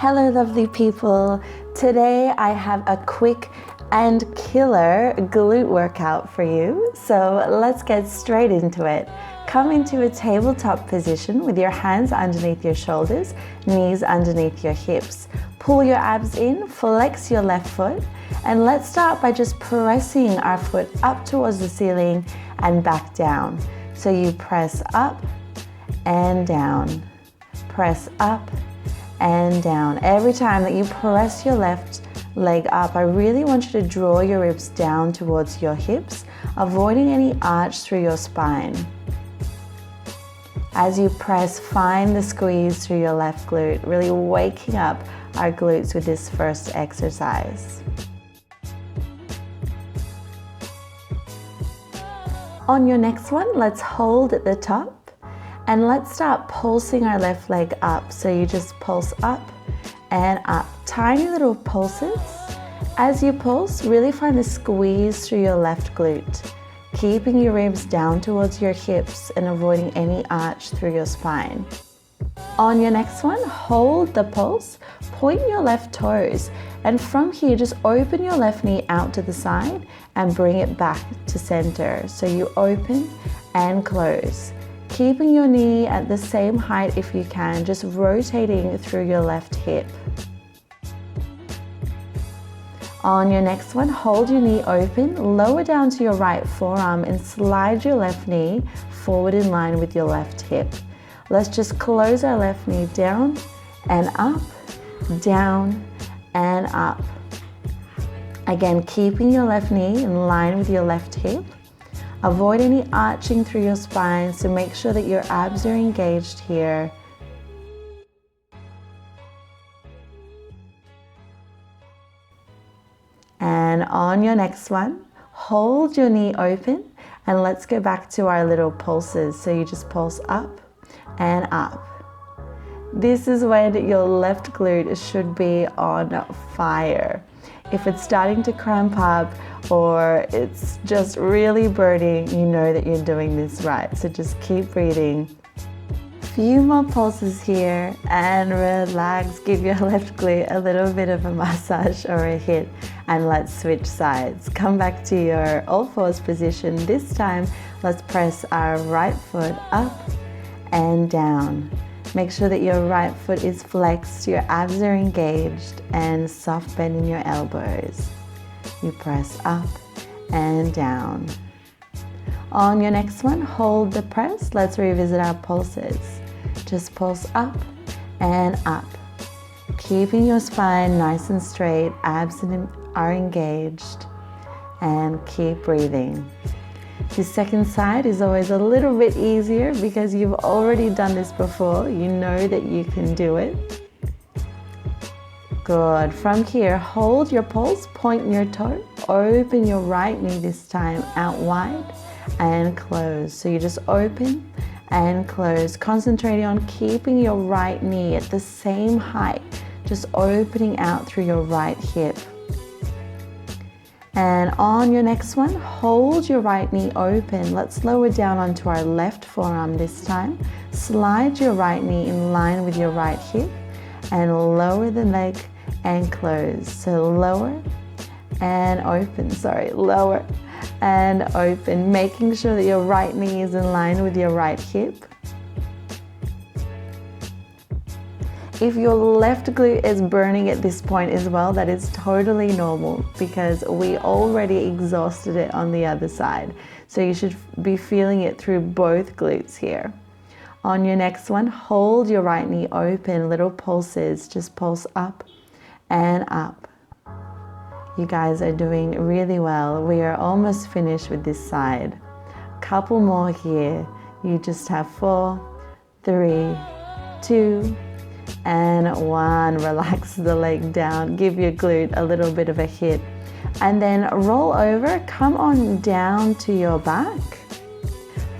Hello lovely people. Today I have a quick and killer glute workout for you. So let's get straight into it. Come into a tabletop position with your hands underneath your shoulders, knees underneath your hips. Pull your abs in, flex your left foot, and let's start by just pressing our foot up towards the ceiling and back down. So you press up and down, press up and down. Every time that you press your left leg up, I really want you to draw your ribs down towards your hips, avoiding any arch through your spine. As you press, find the squeeze through your left glute, really waking up our glutes with this first exercise. On your next one, let's hold at the top. And let's start pulsing our left leg up. So you just pulse up and up. Tiny little pulses. As you pulse, really find the squeeze through your left glute, keeping your ribs down towards your hips and avoiding any arch through your spine. On your next one, hold the pulse, point your left toes, and from here, just open your left knee out to the side and bring it back to center. So you open and close. Keeping your knee at the same height if you can, just rotating through your left hip. On your next one, hold your knee open, lower down to your right forearm and slide your left knee forward in line with your left hip. Let's just close our left knee down and up, down and up. Again, keeping your left knee in line with your left hip. Avoid any arching through your spine, so make sure that your abs are engaged here. And on your next one, hold your knee open and let's go back to our little pulses. So you just pulse up and up. This is when your left glute should be on fire. If it's starting to cramp up or it's just really burning, you know that you're doing this right. So just keep breathing. Few more pulses here and relax. Give your left glute a little bit of a massage or a hit and let's switch sides. Come back to your all fours position. This time, let's press our right foot up and down. Make sure that your right foot is flexed, your abs are engaged, and soft bend in your elbows. You press up and down. On your next one, hold the press. Let's revisit our pulses. Just pulse up and up. Keeping your spine nice and straight, abs are engaged, and keep breathing. The second side is always a little bit easier because you've already done this before. You know that you can do it. Good. From here, hold your pulse, point your toe, open your right knee this time out wide and close. So you just open and close, concentrating on keeping your right knee at the same height, just opening out through your right hip. And on your next one, hold your right knee open. Let's lower down onto our left forearm this time. Slide your right knee in line with your right hip and lower the leg and close. So lower and open, lower and open, making sure that your right knee is in line with your right hip. If your left glute is burning at this point as well, that is totally normal because we already exhausted it on the other side. So you should be feeling it through both glutes here. On your next one, hold your right knee open, little pulses, just pulse up and up. You guys are doing really well. We are almost finished with this side. Couple more here. You just have 4, 3, 2, and 1. Relax the leg down, give your glute a little bit of a hit, and then roll over, come on down to your back.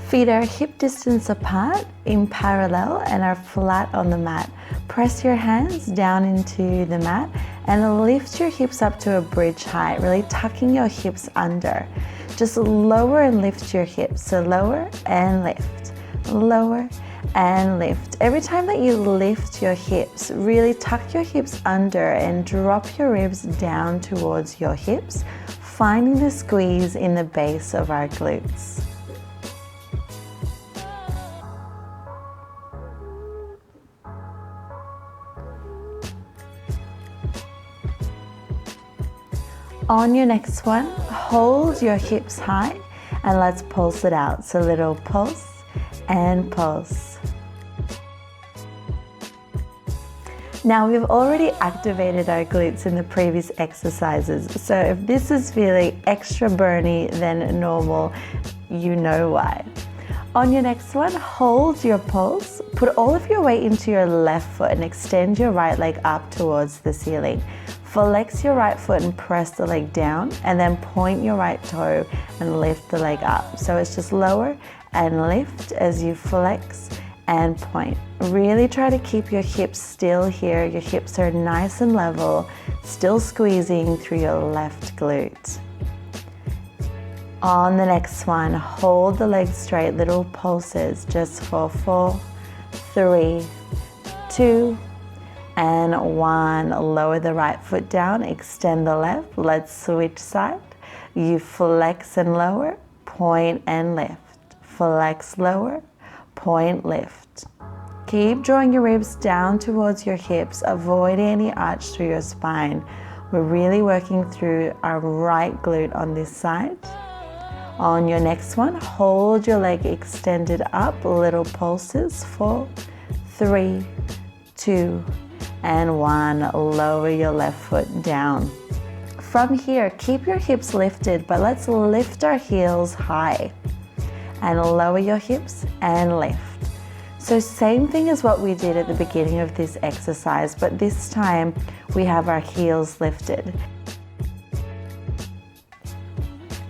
Feet are hip distance apart in parallel and are flat on the mat. Press your hands down into the mat and lift your hips up to a bridge height, really tucking your hips under. Just lower and lift your hips. So lower and lift, lower and lift. Every time that you lift your hips, really tuck your hips under and drop your ribs down towards your hips, finding the squeeze in the base of our glutes. On your next one, hold your hips high and let's pulse it out. So little pulse and pulse. Now we've already activated our glutes in the previous exercises. So if this is feeling extra burny than normal, you know why. On your next one, hold your pulse. Put all of your weight into your left foot and extend your right leg up towards the ceiling. Flex your right foot and press the leg down, and then point your right toe and lift the leg up. So it's just lower and lift as you flex and point. Really try to keep your hips still here. Your hips are nice and level, still squeezing through your left glute. On the next one, hold the legs straight, little pulses, just for 4, 3, 2, and 1. Lower the right foot down, extend the left. Let's switch side. You flex and lower, point and lift. Flex, lower, point, lift. Keep drawing your ribs down towards your hips, avoid any arch through your spine. We're really working through our right glute on this side. On your next one, hold your leg extended up, little pulses, 4, 3, 2, and 1. Lower your left foot down. From here, keep your hips lifted, but let's lift our heels high and lower your hips and lift. So same thing as what we did at the beginning of this exercise, but this time we have our heels lifted.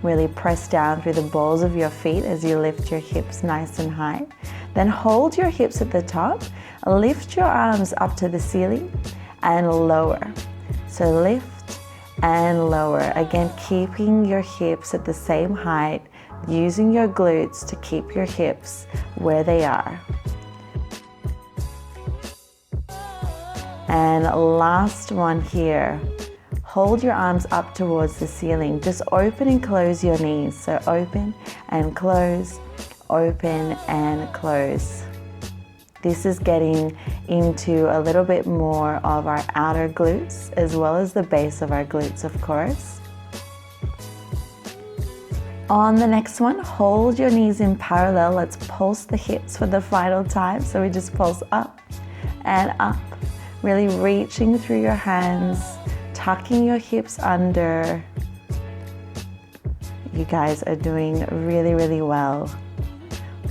Really press down through the balls of your feet as you lift your hips nice and high. Then hold your hips at the top, lift your arms up to the ceiling and lower. So lift and lower. Again, keeping your hips at the same height, using your glutes to keep your hips where they are. And last one here. Hold your arms up towards the ceiling. Just open and close your knees. So open and close, open and close. This is getting into a little bit more of our outer glutes as well as the base of our glutes, of course. On the next one, hold your knees in parallel. Let's pulse the hips for the final time. So we just pulse up and up, really reaching through your hands, tucking your hips under. You guys are doing really, really well.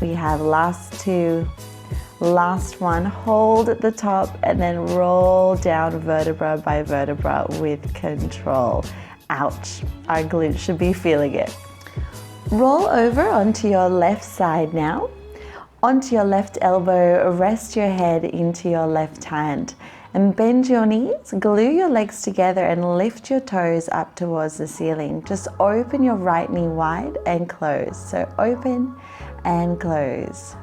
We have last two. Last one, hold at the top and then roll down vertebra by vertebra with control. Ouch, our glutes should be feeling it. Roll over onto your left side now. Onto your left elbow, rest your head into your left hand and bend your knees, glue your legs together and lift your toes up towards the ceiling. Just open your right knee wide and close. So open and close.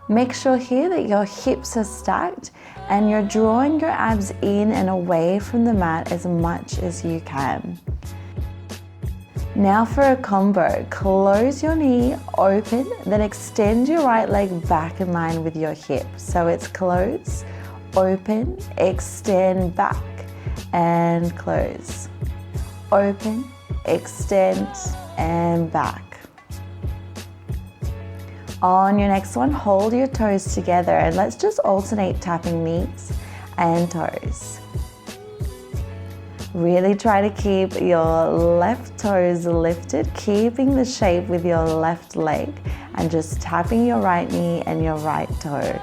Make sure here that your hips are stacked and you're drawing your abs in and away from the mat as much as you can. Now for a combo, close your knee, open, then extend your right leg back in line with your hip. So it's close, open, extend back and close. Open, extend and back. On your next one, hold your toes together and let's just alternate tapping knees and toes. Really try to keep your left toes lifted, keeping the shape with your left leg and just tapping your right knee and your right toe.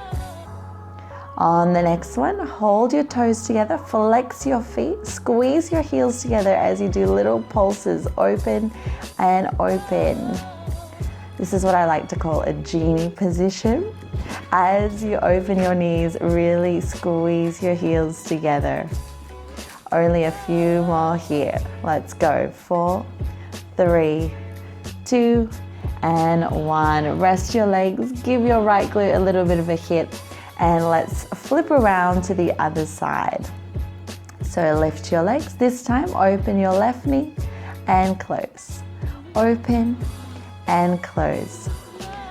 On the next one, hold your toes together, flex your feet, squeeze your heels together as you do little pulses, open and open. This is what I like to call a genie position. As you open your knees, really squeeze your heels together. Only a few more here. Let's go. 4, 3, 2, and 1. Rest your legs, give your right glute a little bit of a hit, and let's flip around to the other side. So lift your legs. This time, open your left knee and close. Open and close.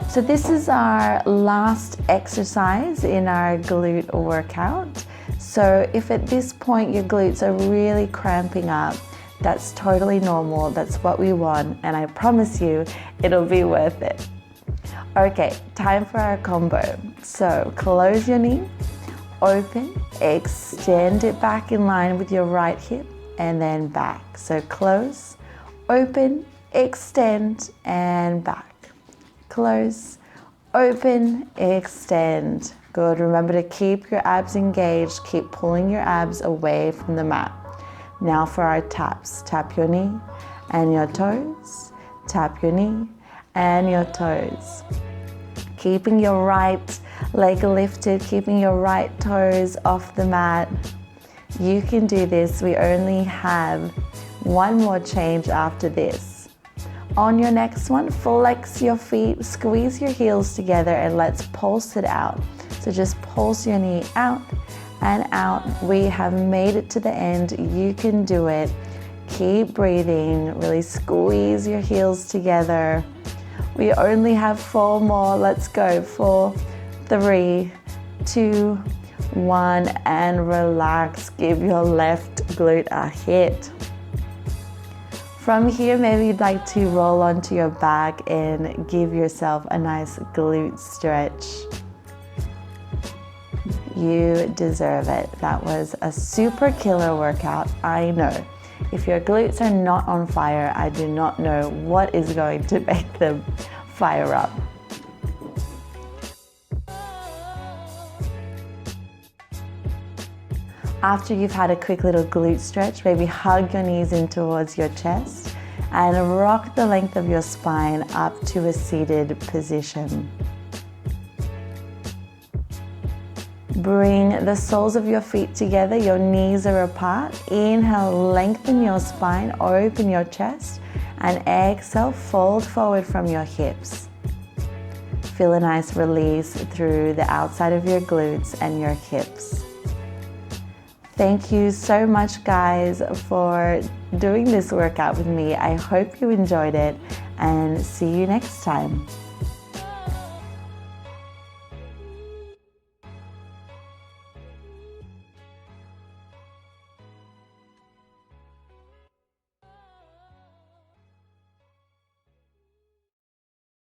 So this is our last exercise in our glute workout. So if at this point your glutes are really cramping up, that's totally normal. That's what we want, and I promise you it'll be worth it. Okay, time for our combo. So close your knee, open, extend it back in line with your right hip, and then back. So close, open, extend, and back. Close, open, extend. Good. Remember to keep your abs engaged. Keep pulling your abs away from the mat. Now for our taps. Tap your knee and your toes. Tap your knee and your toes. Keeping your right leg lifted, keeping your right toes off the mat. You can do this. We only have one more change after this. On your next one, flex your feet, squeeze your heels together, and let's pulse it out. So just pulse your knee out and out. We have made it to the end. You can do it. Keep breathing. Really squeeze your heels together. We only have 4 more. Let's go. 4, 3, 2, 1, and relax. Give your left glute a hit. From here, maybe you'd like to roll onto your back and give yourself a nice glute stretch. You deserve it. That was a super killer workout, I know. If your glutes are not on fire, I do not know what is going to make them fire up. After you've had a quick little glute stretch, maybe hug your knees in towards your chest and rock the length of your spine up to a seated position. Bring the soles of your feet together, your knees are apart. Inhale, lengthen your spine, open your chest, and exhale, fold forward from your hips. Feel a nice release through the outside of your glutes and your hips. Thank you so much, guys, for doing this workout with me. I hope you enjoyed it, and see you next time.